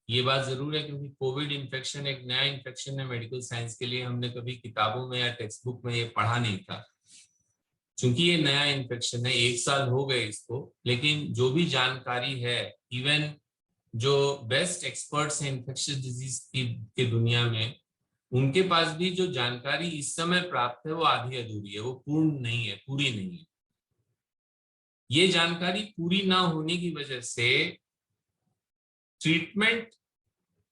ये बात जरूर है, क्योंकि कोविड इन्फेक्शन एक नया इन्फेक्शन है मेडिकल साइंस के लिए। हमने कभी किताबों में या टेक्स्ट बुक में ये पढ़ा नहीं था। चूंकि ये नया इन्फेक्शन है, 1 साल हो गए इसको, लेकिन जो भी जानकारी है, इवन जो बेस्ट एक्सपर्ट्स हैं इन्फेक्शियस डिजीज की दुनिया में, उनके पास भी जो जानकारी इस समय प्राप्त है वो आधी अधूरी है, वो पूर्ण नहीं है, पूरी नहीं है। ये जानकारी पूरी ना होने की वजह से ट्रीटमेंट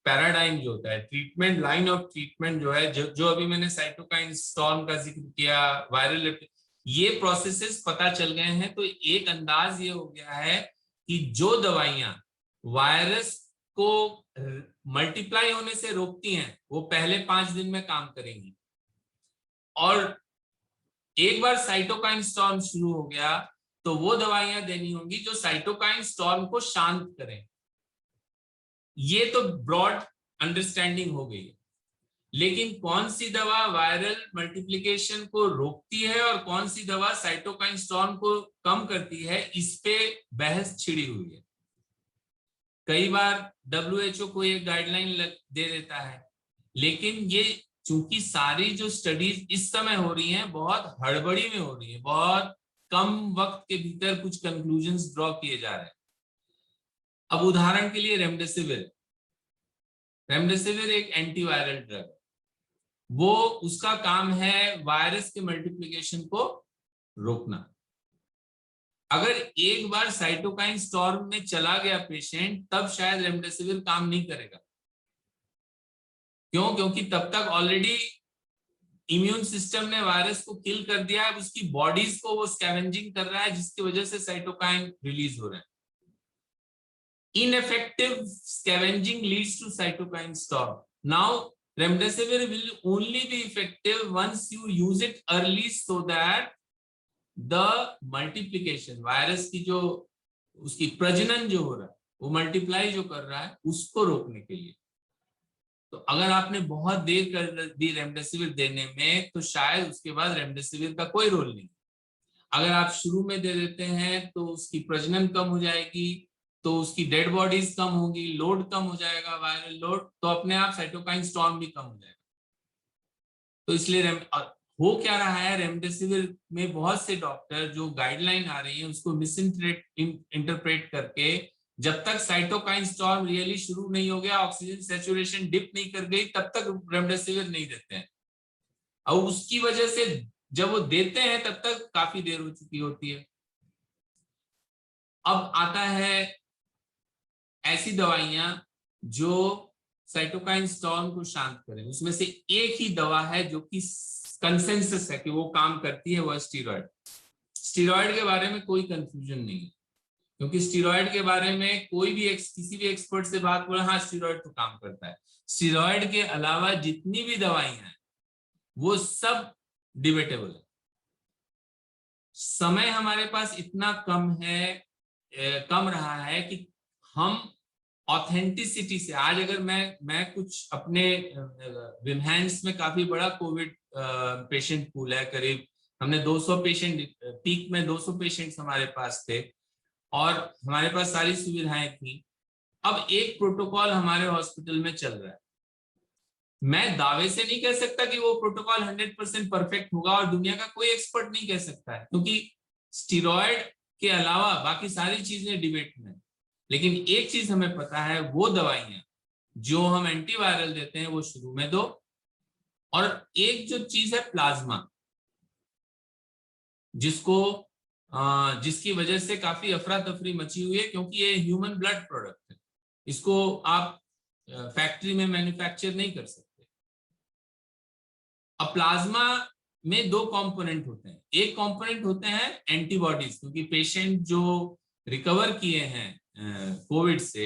पैराडाइम जो होता है, ट्रीटमेंट लाइन ऑफ ट्रीटमेंट जो है, जो अभी मैंने साइटोकाइन स्टॉर्म का जिक्र किया, वायरल, ये प्रोसेसेस पता चल गए हैं। तो एक अंदाज ये हो गया है कि जो दवाइयां वायरस को मल्टीप्लाई होने से रोकती हैं वो पहले 5 दिन में काम करेंगी, और एक बार साइटोकाइन स्टॉर्म शुरू हो गया तो वो दवाइयां देनी होंगी जो साइटोकाइन स्टॉर्म को शांत करें। ये तो ब्रॉड अंडरस्टैंडिंग हो गई है, लेकिन कौन सी दवा वायरल मल्टीप्लिकेशन को रोकती है और कौन सी दवा साइटोकाइन स्टॉर्म को कम करती है, इस पे बहस छिड़ी हुई है। कई बार WHO को एक गाइडलाइन दे देता है, लेकिन ये चूंकि सारी जो स्टडीज इस समय हो रही हैं बहुत हड़बड़ी में हो रही है, बहुत कम वक्त के भीतर कुछ कंक्लूजन्स ड्रॉ किए जा रहे हैं। अब उदाहरण के लिए रेमडेसिविर एक एंटीवायरल ड्रग, वो उसका काम है वायरस के मल्टीप्लिकेशन को रोकना। अगर एक बार साइटोकाइन स्टॉर्म में चला गया पेशेंट, तब शायद रेमडेसिविर काम नहीं करेगा। क्यों? क्योंकि तब तक ऑलरेडी इम्यून सिस्टम ने वायरस को किल कर दिया है, उसकी बॉडीज को वो स्कैवेंजिंग कर रहा है, जिसकी वजह से साइटोकाइन रिलीज हो रहे हैं। Ineffective scavenging leads to cytokine storm. Now, remdesivir will only be effective once you use it early, so that the multiplication, virus की जो उसकी प्रजनन जो हो रहा है, वो मल्टीप्लाई जो कर रहा है, उसको रोकने के लिए। तो अगर आपने बहुत देर कर दी रेमडेसिविर देने में, तो शायद उसके बाद रेमडेसिविर का कोई रोल नहीं। अगर आप शुरू में दे देते हैं तो उसकी प्रजनन कम हो जाएगी, तो उसकी डेड बॉडीज कम होगी, लोड कम हो जाएगा, वायरल लोड, तो अपने आप साइटोकाइन स्टॉर्म भी कम हो जाएगा। तो इसलिए हो क्या रहा है, रेमडेसिविर में बहुत से डॉक्टर जो गाइडलाइन आ रही है उसको मिस इंटरप्रेट करके, जब तक साइटोकाइन स्टॉर्म रियली शुरू नहीं हो गया, ऑक्सीजन सैचुरेशन डिप नहीं कर गई, तब तक रेमडेसिविर नहीं देते हैं। और उसकी वजह से जब वो देते हैं तब तक काफी देर हो चुकी होती है। अब आता है ऐसी दवाइयां जो साइटोकाइन स्टॉर्म को शांत करें। उसमें से एक ही दवा है जो कि कंसेंसस है कि वो काम करती है, वो स्टीरॉयड। स्टीरॉयड के बारे में कोई कंफ्यूजन नहीं है, क्योंकि स्टीरॉयड के बारे में कोई भी किसी भी एक्सपर्ट से बात बोले, हाँ स्टीरॉयड तो काम करता है। स्टीरॉयड के अलावा जितनी भी दवाइयां हैं वो सब डिबेटेबल है। समय हमारे पास इतना कम रहा है कि हम ऑथेंटिसिटी से, आज अगर मैं कुछ अपने विमहैंस में काफी बड़ा कोविड पेशेंट पूल है, करीब हमने 200 पेशेंट, पीक में 200 पेशेंट्स हमारे पास थे और हमारे पास सारी सुविधाएं थी। अब एक प्रोटोकॉल हमारे हॉस्पिटल में चल रहा है। मैं दावे से नहीं कह सकता कि वो प्रोटोकॉल 100% परफेक्ट होगा, और दुनिया का कोई एक्सपर्ट नहीं कह सकता है, क्योंकि स्टीरॉयड के अलावा बाकी सारी चीजें डिबेट में। लेकिन एक चीज हमें पता है, वो दवाइयां जो हम एंटीवायरल देते हैं वो शुरू में दो। और एक जो चीज है प्लाज्मा, जिसकी वजह से काफी अफरा तफरी मची हुई है, क्योंकि ये ह्यूमन ब्लड प्रोडक्ट है, इसको आप फैक्ट्री में मैन्युफैक्चर नहीं कर सकते। अब प्लाज्मा में 2 कंपोनेंट होते हैं। एक कंपोनेंट होते हैं एंटीबॉडीज, क्योंकि पेशेंट जो रिकवर किए हैं कोविड से,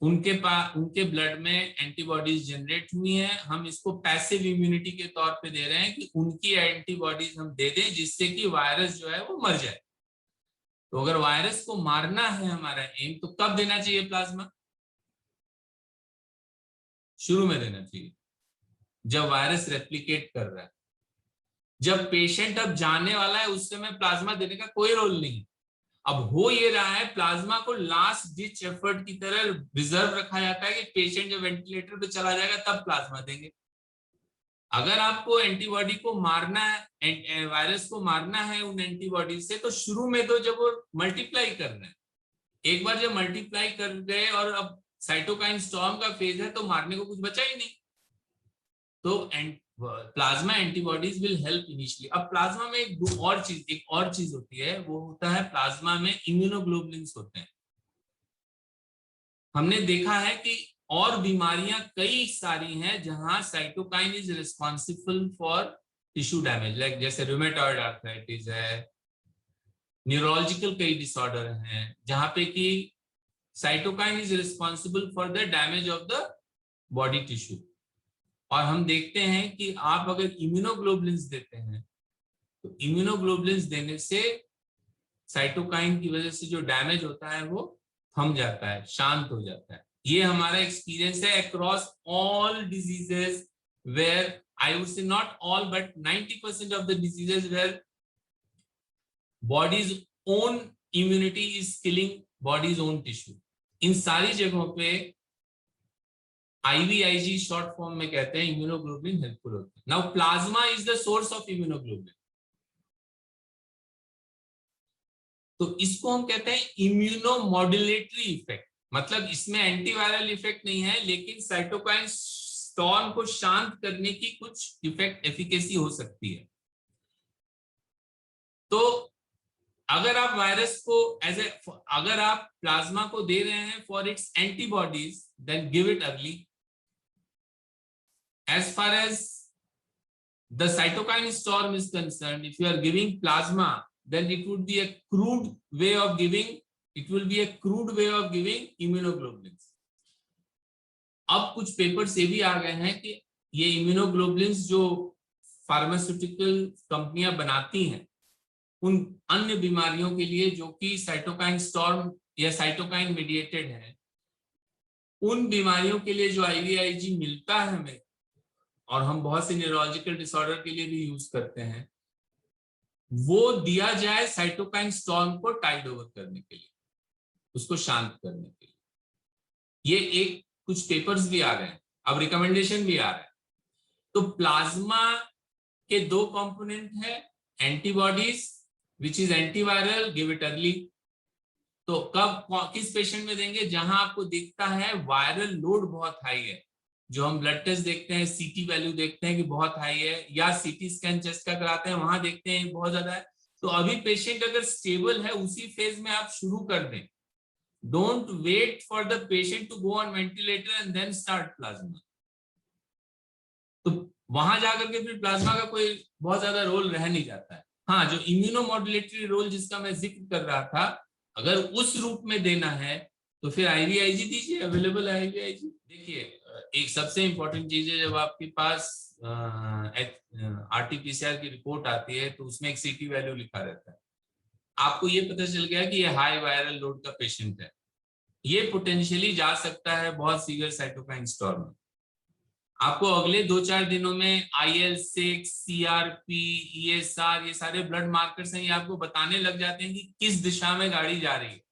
उनके ब्लड में एंटीबॉडीज जनरेट हुई हैं। हम इसको पैसिव इम्यूनिटी के तौर पे दे रहे हैं कि उनकी एंटीबॉडीज हम दे दें, जिससे कि वायरस जो है वो मर जाए। तो अगर वायरस को मारना है हमारा एम, तो कब देना चाहिए प्लाज्मा? शुरू में देना चाहिए, जब वायरस रेप्लिकेट कर रहा है। जब पेशेंट अब जाने वाला है, उस समय प्लाज्मा देने का कोई रोल नहीं। अब हो ये रहा है, प्लाज्मा को लास्ट डिच एफर्ट की तरह रिजर्व रखा जाता है कि पेशेंट जब वेंटिलेटर पे चला जाएगा तब प्लाज्मा देंगे। अगर आपको एंटीबॉडी को मारना है, वायरस को मारना है उन एंटीबॉडी से, तो शुरू में तो जब वो मल्टीप्लाई कर रहे हैं, एक बार जब मल्टीप्लाई कर गए और अब साइटोकाइन स्टॉर्म का फेज है, तो मारने को कुछ बचा ही नहीं। तो plasma antibodies will help initially. अब प्लाज्मा में एक और चीज होती है, वो होता है प्लाज्मा में इम्यूनोग्लोबुलिन्स होते हैं। हमने देखा है कि और बीमारियां कई सारी हैं जहां cytokine is responsible for tissue damage, like जैसे रूमेटॉइड आर्थराइटिस है, न्यूरोलॉजिकल कई डिसऑर्डर हैं जहां पे कि cytokine is responsible for the damage of the body tissue. और हम देखते हैं कि आप अगर इम्यूनोग्लोबुलिन्स देते हैं तो इम्यूनोग्लोबुलिन्स देने से साइटोकाइन की वजह से जो डैमेज होता है वो थम जाता है, शांत हो जाता है। ये हमारा एक्सपीरियंस है across all diseases where, I would say not all but 90% of the diseases where body's own immunity is killing body's own tissue. इन सारी जगहों पे IVIG शॉर्ट फॉर्म में कहते हैं इम्यूनोग्लोबुलिन हेल्पफुल होते हैं। Now plasma is the source of immunoglobulin, तो इसको हम कहते हैं इम्यूनोमॉड्यूलेटरी इफेक्ट। मतलब इसमें एंटीवायरल इफेक्ट नहीं है, लेकिन साइटोकाइन स्टॉर्म को शांत करने की कुछ इफेक्ट एफिकेसी हो सकती है। तो अगर आप वायरस को अगर आप प्लाज्मा को दे रहे हैं for its antibodies, then give it early. As far as the cytokine storm is concerned, if you are giving plasma, then it would be a crude way of giving, immunoglobulins. अब कुछ papers ये भी आ गए हैं कि ये immunoglobulins जो pharmaceutical कंपनियां बनाती हैं उन अन्य बीमारियों के लिए जो कि साइटोकाइन स्टॉर्म या साइटोकाइन मीडिएटेड है, उन बीमारियों के लिए जो IVIG मिलता है हमें, और हम बहुत से न्यूरोलॉजिकल डिसऑर्डर के लिए भी यूज करते हैं, वो दिया जाए साइटोकाइन स्टॉर्म को टाइड ओवर करने के लिए, उसको शांत करने के लिए। ये एक कुछ पेपर्स भी आ गए हैं, अब रिकमेंडेशन भी आ रहा है। तो प्लाज्मा के दो कंपोनेंट है, antibodies which is antiviral, give it early. तो कब किस पेशेंट में देंगे? जहां आपको दिखता है वायरल लोड बहुत हाई है, जो हम ब्लड टेस्ट देखते हैं, CT वैल्यू देखते हैं कि बहुत हाई है, या CT स्कैन चेस्ट का कराते हैं, वहां देखते हैं बहुत ज्यादा है, तो अभी पेशेंट अगर स्टेबल है उसी फेज में आप शुरू कर दें। Don't wait for the patient to go on ventilator and then start plasma. तो वहां जाकर के फिर प्लाज्मा का कोई बहुत ज्यादा रोल रह नहीं जाता है। हाँ, जो इम्यूनोमॉड्यूलेटरी रोल जिसका मैं जिक्र कर रहा था, अगर उस रूप में देना है तो फिर IVIG दीजिए, अवेलेबल है IVIG। देखिए, एक सबसे इंपॉर्टेंट चीज है, जब आपके पास RT-PCR की रिपोर्ट आती है तो उसमें एक CT वैल्यू लिखा रहता है। आपको ये पता चल गया कि ये हाई वायरल लोड का पेशेंट है, ये पोटेंशियली जा सकता है बहुत सीवियर साइटोकाइन स्टॉर्म में। आपको अगले 2-4 दिनों में IL-6, CRP, ESR, ये सारे ब्लड मार्कर्स हैं, ये आपको बताने लग जाते हैं कि किस दिशा में गाड़ी जा रही है।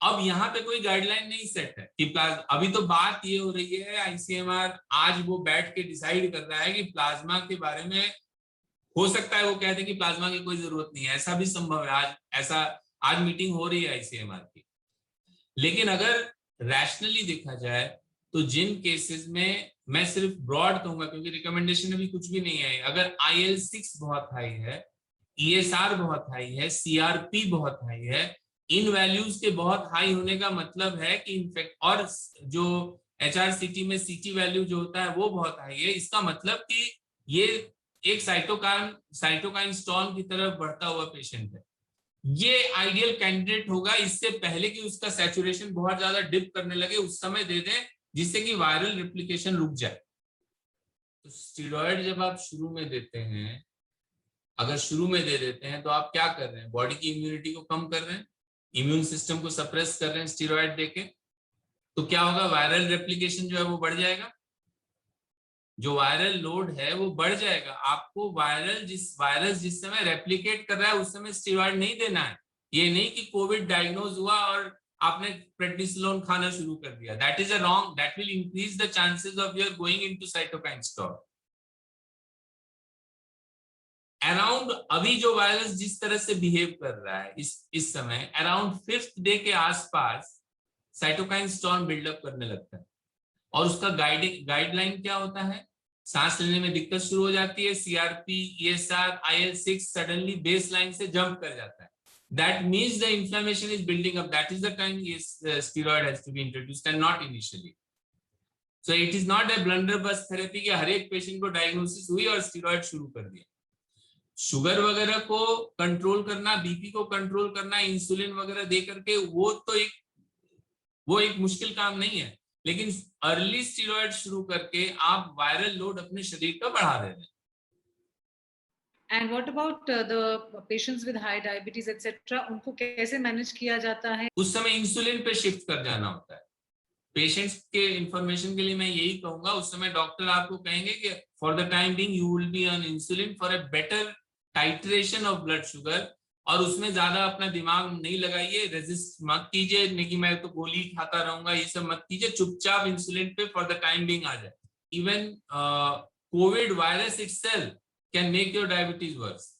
अब यहाँ पे कोई गाइडलाइन नहीं सेट है कि अभी तो बात ये हो रही है, ICMR आज वो बैठ के डिसाइड कर रहा है कि प्लाज्मा के बारे में, हो सकता है वो कहते हैं कि प्लाज्मा की कोई जरूरत नहीं है, ऐसा भी संभव है। आज मीटिंग हो रही है ICMR की। लेकिन अगर रैशनली देखा जाए तो जिन केसेस में, मैं सिर्फ ब्रॉड कहूंगा क्योंकि रिकमेंडेशन अभी कुछ भी नहीं है, अगर IL-6 बहुत हाई है, ESR बहुत हाई है, CRP बहुत हाई है, इन वैल्यूज के बहुत हाई होने का मतलब है कि इन्फेक्ट, और जो HRCT में CT वैल्यू जो होता है वो बहुत हाई है, इसका मतलब कि ये एक साइटोकाइन स्टॉर्म की तरफ बढ़ता हुआ पेशेंट है। ये आइडियल कैंडिडेट होगा, इससे पहले कि उसका सैचुरेशन बहुत ज्यादा डिप करने लगे उस समय दे दें, जिससे कि वायरल रेप्लिकेशन रुक जाए। तो स्टेरॉइड जब आप शुरू में देते हैं, अगर शुरू में दे देते हैं तो आप क्या कर रहे हैं? बॉडी की इम्यूनिटी को कम कर रहे हैं, इम्यून सिस्टम को सप्रेस कर रहे हैं स्टेरॉइड देके। तो क्या होगा? वायरल रेप्लिकेशन जो है वो बढ़ जाएगा। जो वायरल लोड है वो बढ़ जाएगा। आपको वायरस जिस समय रेप्लिकेट कर रहा है उस समय स्टेरॉइड नहीं देना है। ये नहीं कि कोविड डायग्नोज हुआ और आपने प्रेडनिसोलोन खाना शुरू कर दिया, that is a wrong, that will increase the chances of your going into cytokine storm. Around अभी जो वायरस जिस तरह से बिहेव कर रहा है इस समय अराउंड 5th डे के आसपास साइटोकाइन स्टॉर्म बिल्डअप करने लगता है। और उसका गाइडलाइन क्या होता है? सांस लेने में दिक्कत शुरू हो जाती है, CRP, ESR, IL-6 suddenly base line से जंप कर जाता है। That means the inflammation is building up. That is the time steroid has to be introduced and not initially. So it is not a blunderbuss therapy कि हर एक patient को diagnosis हुई और steroid शुरू कर दिया। शुगर वगैरह को कंट्रोल करना, बीपी को कंट्रोल करना, इंसुलिन वगैरह दे करके वो एक मुश्किल काम नहीं है, लेकिन अर्ली स्टेरॉइड शुरू करके आप वायरल लोड अपने शरीर का बढ़ा रहे हैं। And what about the patients with high diabetes etc. उनको कैसे मैनेज किया जाता है? उस समय इंसुलिन पे शिफ्ट कर जाना होता है। पेशेंट्स के इंफॉर्मेशन के लिए मैं यही कहूंगा, उस समय डॉक्टर आपको कहेंगे कि for the time being you will be on insulin for a better titration of blood sugar, और उसमें ज्यादा अपना दिमाग नहीं लगाइए, रेजिस्ट मत कीजिए, नहीं कि मैं तो गोली खाता रहूंगा, ये सब मत कीजिए, चुपचाप इंसुलिन पे फॉर द टाइम बीइंग आ जाए। Even covid virus itself can make your diabetes verse.